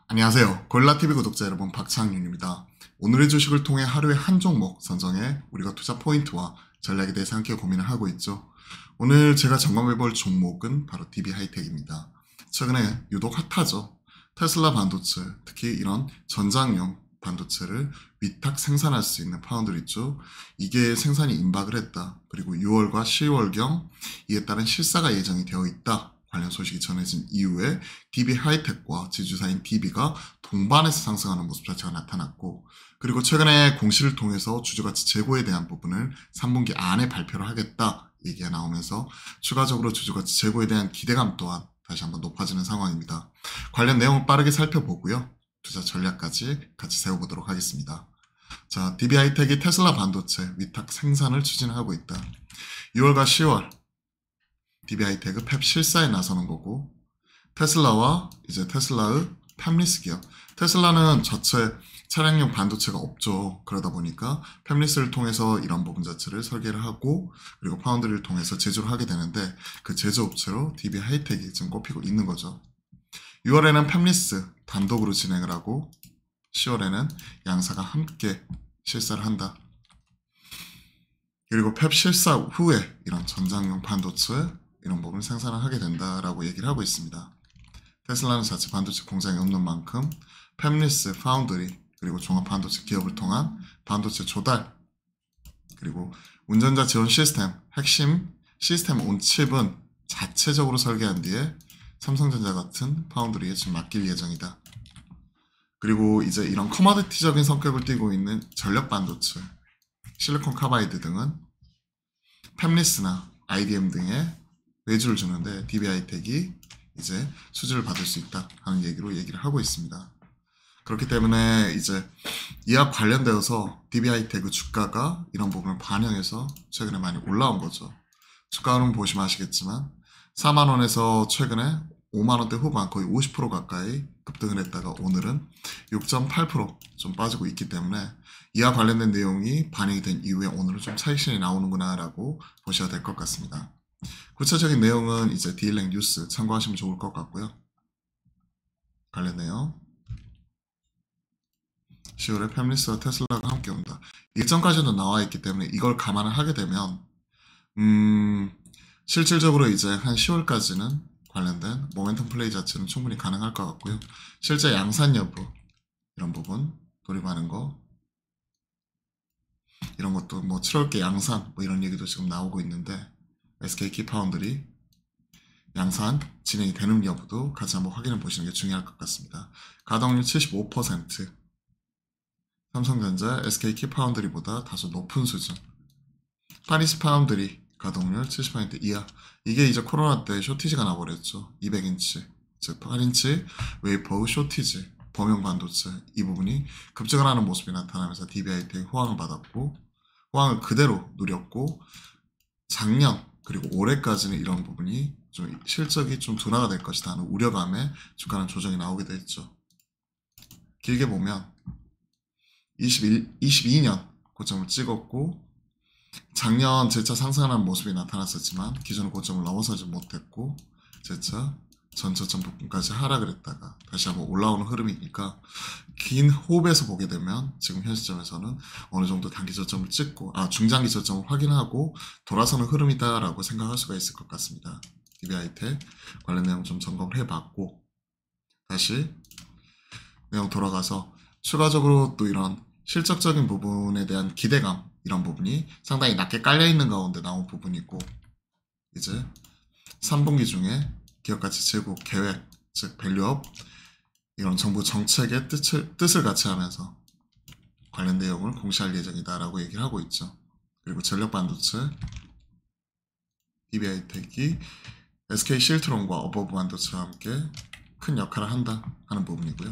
안녕하세요. 골라TV 구독자 여러분, 박창윤입니다. 오늘의 주식을 통해 하루에 한 종목 선정해 우리가 투자 포인트와 전략에 대해서 함께 고민을 하고 있죠. 오늘 제가 점검해볼 종목은 바로 DB하이텍입니다. 최근에 유독 핫하죠. 테슬라 반도체, 특히 이런 전장용 반도체를 위탁 생산할 수 있는 파운드리 있죠. 이게 생산이 임박을 했다. 그리고 6월과 10월경 이에 따른 실사가 예정이 되어 있다. 관련 소식이 전해진 이후에 DB하이텍과 지주사인 DB가 동반해서 상승하는 모습 자체가 나타났고, 그리고 최근에 공시를 통해서 주주가치 재고에 대한 부분을 3분기 안에 발표를 하겠다 얘기가 나오면서 추가적으로 주주가치 재고에 대한 기대감 또한 다시 한번 높아지는 상황입니다. 관련 내용을 빠르게 살펴보고요. 투자 전략까지 같이 세워보도록 하겠습니다. 자, DB하이텍이 테슬라 반도체 위탁 생산을 추진하고 있다. 6월과 10월 DB하이텍은 펩 실사에 나서는 거고, 테슬라와 이제 테슬라의 펩리스 기업. 테슬라는 자체 차량용 반도체가 없죠. 그러다 보니까 펩리스를 통해서 이런 부분 자체를 설계를 하고, 그리고 파운드리를 통해서 제조를 하게 되는데, 그 제조업체로 DB하이텍이 지금 꼽히고 있는 거죠. 6월에는 펩리스 단독으로 진행을 하고, 10월에는 양사가 함께 실사를 한다. 그리고 펩 실사 후에 이런 전장용 반도체 이런 부분을 생산을 하게 된다라고 얘기를 하고 있습니다. 테슬라는 자체 반도체 공장이 없는 만큼 펩리스, 파운드리, 그리고 종합 반도체 기업을 통한 반도체 조달, 그리고 운전자 지원 시스템, 핵심 시스템 온칩은 자체적으로 설계한 뒤에 삼성전자 같은 파운드리에 지금 맡길 예정이다. 그리고 이제 이런 커머디티적인 성격을 띠고 있는 전력 반도체, 실리콘 카바이드 등은 펩리스나 IDM 등에 외주를 주는데 DB하이텍이 이제 수주를 받을 수 있다 하는 얘기를 하고 있습니다. 그렇기 때문에 이제 이와 관련되어서 DB하이텍의 주가가 이런 부분을 반영해서 최근에 많이 올라온 거죠. 주가는 보시면 아시겠지만 4만원에서 최근에 5만원대 후반 거의 50% 가까이 급등을 했다가 오늘은 6.8% 빠지고 있기 때문에 이와 관련된 내용이 반영이 된 이후에 오늘은 좀 차익실이 나오는구나 라고 보셔야 될 것 같습니다. 구체적인 내용은 이제 디일랭 뉴스 참고하시면 좋을 것 같고요. 관련 내용 10월에 펩리스와 테슬라가 함께 온다. 일정까지도 나와 있기 때문에 이걸 감안을 하게 되면 실질적으로 이제 한 10월까지는 관련된 모멘텀 플레이 자체는 충분히 가능할 것 같고요. 실제 양산 여부 이런 부분 돌입하는 거 이런 것도 뭐 7월께 양산 뭐 이런 얘기도 지금 나오고 있는데 SK 키파운드리 양산 진행이 되는 여부도 같이 한번 확인해 보시는 게 중요할 것 같습니다. 가동률 75%, 삼성전자 SK 키파운드리보다 다소 높은 수준, 파리스 파운드리 가동률 70% 이하. 이게 이제 코로나 때 쇼티지가 나버렸죠. 200인치, 즉 8인치 웨이퍼의 쇼티지, 범용 반도체 이 부분이 급증을 하는 모습이 나타나면서 DB하이텍이 호황을 받았고, 호황을 그대로 누렸고, 작년 그리고 올해까지는 이런 부분이 좀 실적이 좀 둔화가 될 것이다 하는 우려감에 주가는 조정이 나오게 됐죠. 길게 보면 22년 고점을 찍었고, 작년 재차 상승하는 모습이 나타났었지만 기존의 고점을 넘어서지 못했고 재차 전저점 부분까지 하락을 했다가 다시 한번 올라오는 흐름이니까 긴 호흡에서 보게 되면 지금 현 시점에서는 어느 정도 단기 저점을 찍고 중장기 저점을 확인하고 돌아서는 흐름이다라고 생각할 수가 있을 것 같습니다. DB하이텍 관련 내용 좀 점검을 해봤고, 다시 내용 돌아가서 추가적으로 또 이런 실적적인 부분에 대한 기대감 이런 부분이 상당히 낮게 깔려있는 가운데 나온 부분이고, 이제 3분기 중에 기업가치 재고 계획, 즉 밸류업 이런 정부 정책의 뜻을 같이 하면서 관련 내용을 공시할 예정이다 라고 얘기를 하고 있죠. 그리고 전력 반도체 DB하이텍이 SK 실트론과 어버브 반도체와 함께 큰 역할을 한다 하는 부분이고요.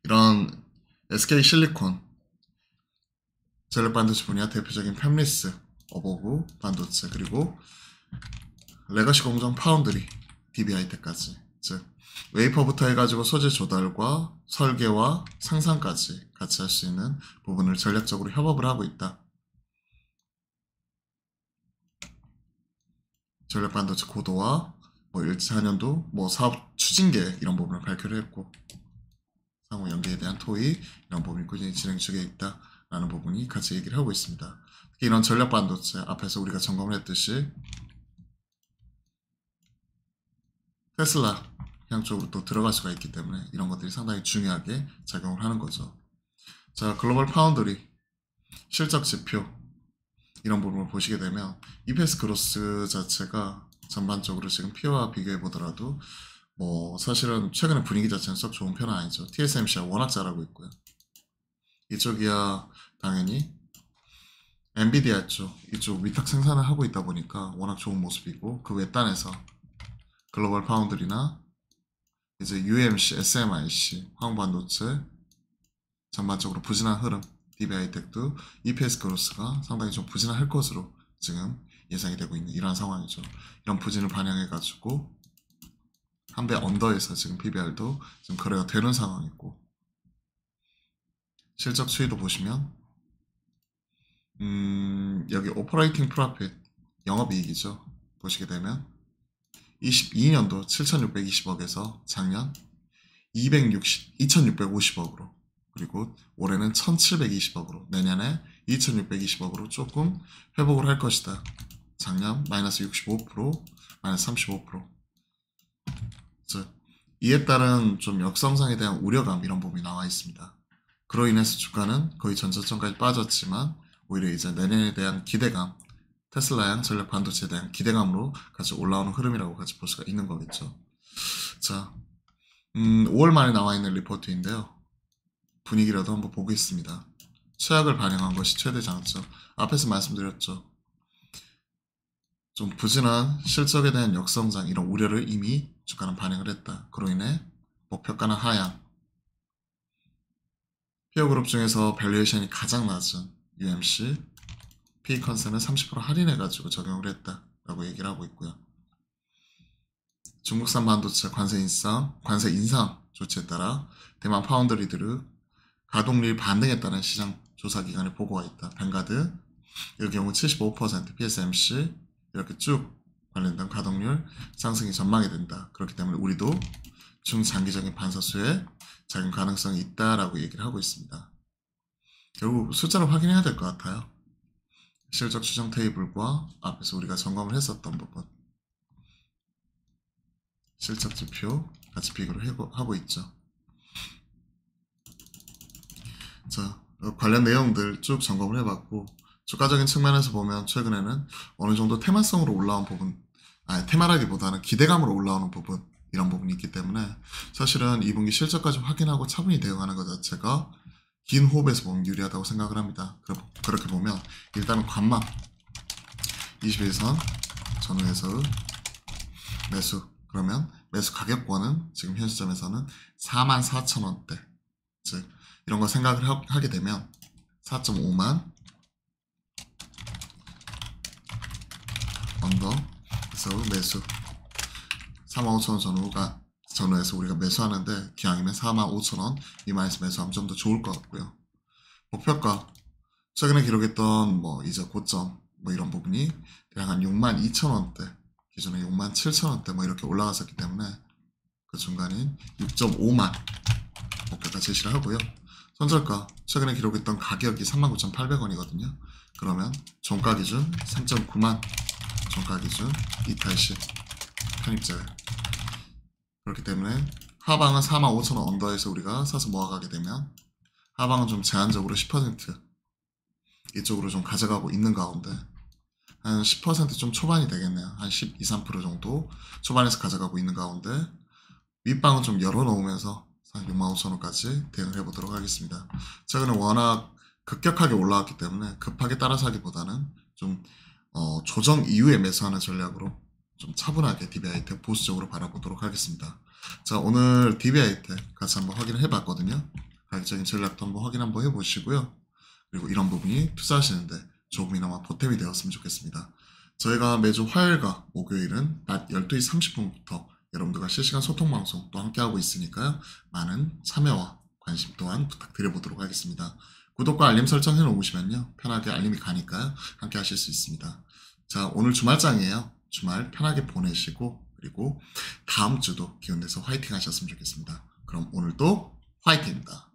이런 SK 실리콘 전력 반도체 분야 대표적인 펩리스, 어버브 반도체, 그리고 레거시 공정 파운드리, DB하이텍까지, 즉 웨이퍼부터 해가지고 소재 조달과 설계와 생산까지 같이 할 수 있는 부분을 전략적으로 협업을 하고 있다. 전력 반도체 고도화, 뭐 1차년도 뭐 사업 추진 계획 이런 부분을 발표를 했고, 상호 연계에 대한 토의 이런 부분이 꾸준히 진행 중에 있다라는 부분이 같이 얘기를 하고 있습니다. 특히 이런 전략 반도체 앞에서 우리가 점검을 했듯이 테슬라 향 쪽으로 또 들어갈 수가 있기 때문에 이런 것들이 상당히 중요하게 작용을 하는 거죠. 자, 글로벌 파운드리 실적 지표 이런 부분을 보시게 되면 EPS 그로스 자체가 전반적으로 지금 P와 비교해 보더라도 뭐 사실은 최근에 분위기 자체는 썩 좋은 편은 아니죠. TSMC가 워낙 잘하고 있고요. 이쪽이야 당연히 엔비디아 쪽 이쪽 위탁 생산을 하고 있다 보니까 워낙 좋은 모습이고, 그 외딴에서 글로벌 파운드리나 이제 UMC, SMIC, 화학반도체 전반적으로 부진한 흐름, DB하이텍도 EPS 그로스가 상당히 좀 부진할 것으로 지금 예상이 되고 있는 이러한 상황이죠. 이런 부진을 반영해가지고 한 배 언더에서 지금 PBR도 지금 거래가 되는 상황이고, 실적 추이도 보시면 여기 오퍼레이팅 프로핏 영업이익이죠. 보시게 되면 22년도 7,620억에서 작년 2,650억으로, 그리고 올해는 1,720억으로, 내년에 2,620억으로 조금 회복을 할 것이다. 작년 마이너스 65%, 마이너스 35%. 즉 이에 따른 좀 역성상에 대한 우려감 이런 부분이 나와 있습니다. 그로 인해서 주가는 거의 전저점까지 빠졌지만 오히려 이제 내년에 대한 기대감, 테슬라양 전략 반도체에 대한 기대감으로 같이 올라오는 흐름이라고 같이 볼 수가 있는 거겠죠. 자, 5월 말에 나와 있는 리포트인데요. 분위기라도 한번 보겠습니다. 최악을 반영한 것이 최대 장점. 앞에서 말씀드렸죠. 좀 부진한 실적에 대한 역성장 이런 우려를 이미 주가는 반영을 했다. 그로 인해 목표가는 하향. 피어그룹 중에서 밸류에이션이 가장 낮은 UMC, P컨센을 30% 할인해가지고 적용을 했다라고 얘기를 하고 있고요. 중국산 반도체 관세 인상 조치에 따라 대만 파운드리들의 가동률 반등했다는 시장 조사기관의 보고가 있다. 뱅가드, 이 경우 75%, PSMC 이렇게 쭉 관련된 가동률 상승이 전망이 된다. 그렇기 때문에 우리도 중장기적인 반사수에 작용 가능성이 있다라고 얘기를 하고 있습니다. 결국 숫자를 확인해야 될 것 같아요. 실적 추정 테이블과 앞에서 우리가 점검을 했었던 부분, 실적 지표 같이 비교를 하고 있죠. 자, 관련 내용들 쭉 점검을 해봤고, 주가적인 측면에서 보면 최근에는 어느 정도 테마성으로 올라온 부분, 테마라기보다는 기대감으로 올라오는 부분, 이런 부분이 있기 때문에 사실은 2분기 실적까지 확인하고 차분히 대응하는 것 자체가 긴 호흡에서 보면 유리하다고 생각을 합니다. 그렇게 보면 일단은 관망 21선 전후에서 매수, 그러면 매수 가격권은 지금 현 시점에서는 44,000원대, 즉 이런 거 생각을 하게 되면 4.5만 언더에서 매수, 45,000원 전후에서 우리가 매수하는데 기왕이면 45,000원 미만에서 매수하면 좀 더 좋을 것 같고요. 목표가 최근에 기록했던 뭐 이제 고점 뭐 이런 부분이 대략 한 62,000원대, 기존에 67,000원대 뭐 이렇게 올라갔었기 때문에 그 중간인 6.5만 목표가 제시를 하고요. 손절가 최근에 기록했던 가격이 39,800원이거든요. 그러면 종가 기준 3.9만, 종가 기준 이탈시 편입제외. 그렇기 때문에 하방은 45,000원 언더에서 우리가 사서 모아가게 되면 하방은 좀 제한적으로 10% 이쪽으로 좀 가져가고 있는 가운데 한 10% 좀 초반이 되겠네요. 한 12, 3% 정도 초반에서 가져가고 있는 가운데 윗방은 좀 열어놓으면서 한 65,000원까지 대응을 해보도록 하겠습니다. 최근에 워낙 급격하게 올라왔기 때문에 급하게 따라 사기보다는 좀 조정 이후에 매수하는 전략으로 좀 차분하게 DB하이텍 보수적으로 바라보도록 하겠습니다. 자, 오늘 DB하이텍 같이 한번 확인을 해봤거든요. 가격적인 전략도 한번 확인 한번 해보시고요. 그리고 이런 부분이 투자하시는데 조금이나마 보탬이 되었으면 좋겠습니다. 저희가 매주 화요일과 목요일은 낮 12시 30분부터 여러분들과 실시간 소통 방송 또 함께하고 있으니까요. 많은 참여와 관심 또한 부탁드려보도록 하겠습니다. 구독과 알림 설정 해놓으시면요. 편하게 알림이 가니까요. 함께 하실 수 있습니다. 자, 오늘 주말장이에요. 주말 편하게 보내시고 그리고 다음 주도 기운 내서 화이팅 하셨으면 좋겠습니다. 그럼 오늘도 화이팅입니다.